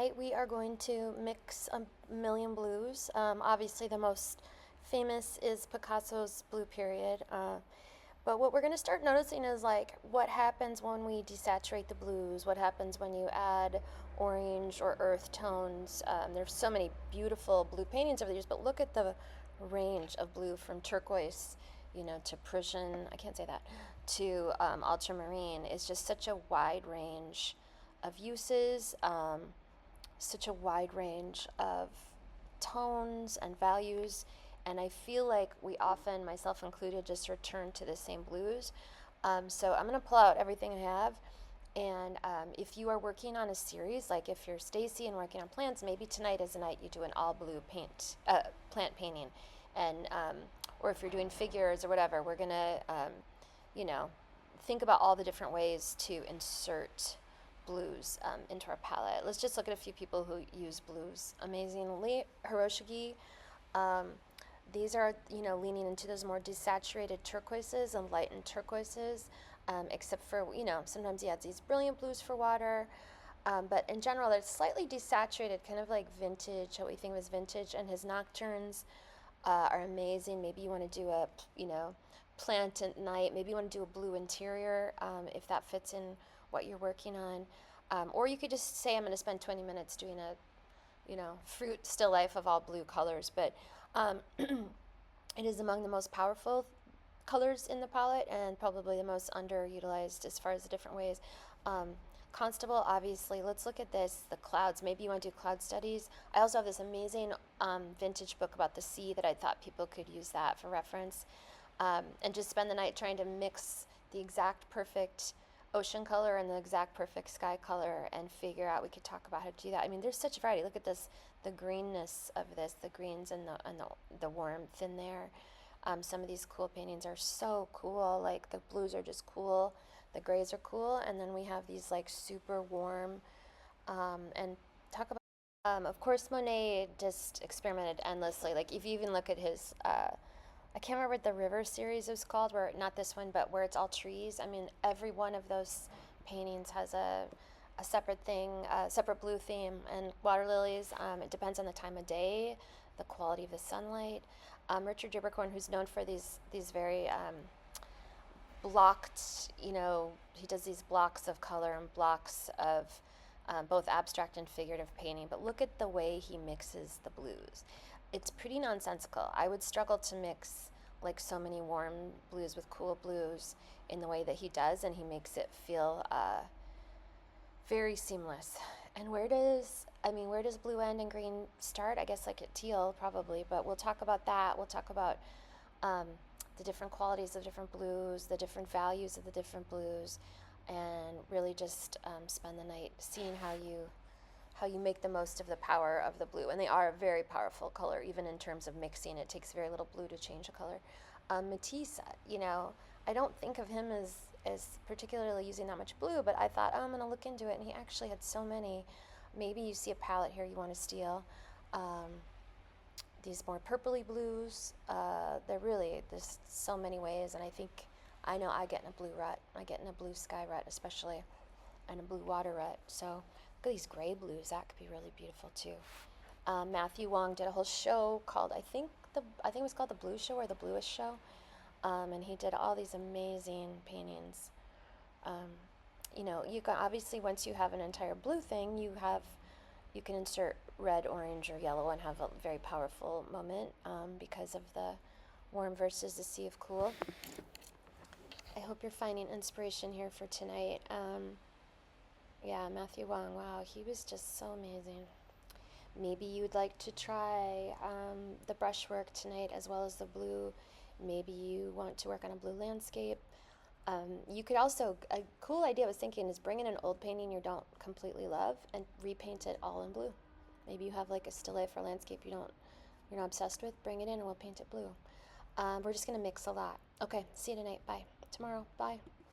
Tonight we are going to mix a million blues. Obviously, the most famous is Picasso's Blue Period. But what we're going to start noticing is like what happens when we desaturate the blues, what happens when you add orange or earth tones. There's so many beautiful blue paintings over the years, but look at the range of blue from turquoise, to Prussian, I can't say that, to ultramarine. It's just such a wide range of uses. Such a wide range of tones and values, and I feel like we often, myself included, just return to the same blues. So I'm going to pull out everything I have, and if you are working on a series, like if you're Stacy and working on plants, maybe tonight is the night you do an all blue plant painting, and or if you're doing figures or whatever, we're going to think about all the different ways to insert blues into our palette. Let's just look at a few people who use blues amazingly. Hiroshige, these are, leaning into those more desaturated turquoises and lightened turquoises, except for, sometimes he adds these brilliant blues for water. But in general, they're slightly desaturated, kind of like vintage, what we think of as vintage, and his nocturnes are amazing. Maybe you want to do a, plant at night. Maybe you want to do a blue interior, if that fits in what you're working on. Or you could just say, I'm going to spend 20 minutes doing a, fruit still life of all blue colors. But it is among the most powerful colors in the palette and probably the most underutilized as far as the different ways. Constable, obviously, let's look at this, the clouds. Maybe you want to do cloud studies. I also have this amazing vintage book about the sea that I thought people could use that for reference. And just spend the night trying to mix the exact perfect ocean color and the exact perfect sky color and figure out, we could talk about how to do that. I mean, there's such variety. Look at this, the greenness of this, the greens and the warmth in there. Some of these cool paintings are so cool. Like the blues are just cool, the grays are cool, and then we have these like super warm, and talk about, of course, Monet just experimented endlessly. Like if you even look at his, I can't remember what the river series was called, where, not this one, but where it's all trees. I mean, every one of those paintings has a separate thing, a separate blue theme. And water lilies, it depends on the time of day, the quality of the sunlight. Richard Gibbercorn, who's known for these very blocked, he does these blocks of color and blocks of both abstract and figurative painting. But look at the way he mixes the blues. It's pretty nonsensical. I would struggle to mix like so many warm blues with cool blues in the way that he does, and he makes it feel very seamless. And where does blue end and green start? I guess like at teal probably, but we'll talk about that. We'll talk about the different qualities of different blues, the different values of the different blues, and really just spend the night seeing how you make the most of the power of the blue. And they are a very powerful color, even in terms of mixing. It takes very little blue to change a color. Matisse, I don't think of him as particularly using that much blue, but I thought, I'm going to look into it, and he actually had so many. Maybe you see a palette here you want to steal. These more purpley blues, there's so many ways, and I know I get in a blue rut. I get in a blue sky rut, especially, and a blue water rut. So look at these gray blues. That could be really beautiful too. Matthew Wong did a whole show called, I think it was called The Blue Show or The Bluest Show, and he did all these amazing paintings. You can obviously, once you have an entire blue thing, you can insert red, orange, or yellow and have a very powerful moment because of the warm versus the sea of cool. I hope you're finding inspiration here for tonight. Yeah, Matthew Wong, wow, he was just so amazing. Maybe you'd like to try the brushwork tonight as well as the blue. Maybe you want to work on a blue landscape. You could also, a cool idea I was thinking is bring in an old painting you don't completely love and repaint it all in blue. Maybe you have like a still life or landscape you're not obsessed with, bring it in and we'll paint it blue. We're just going to mix a lot. Okay, see you tonight. Bye. Tomorrow. Bye.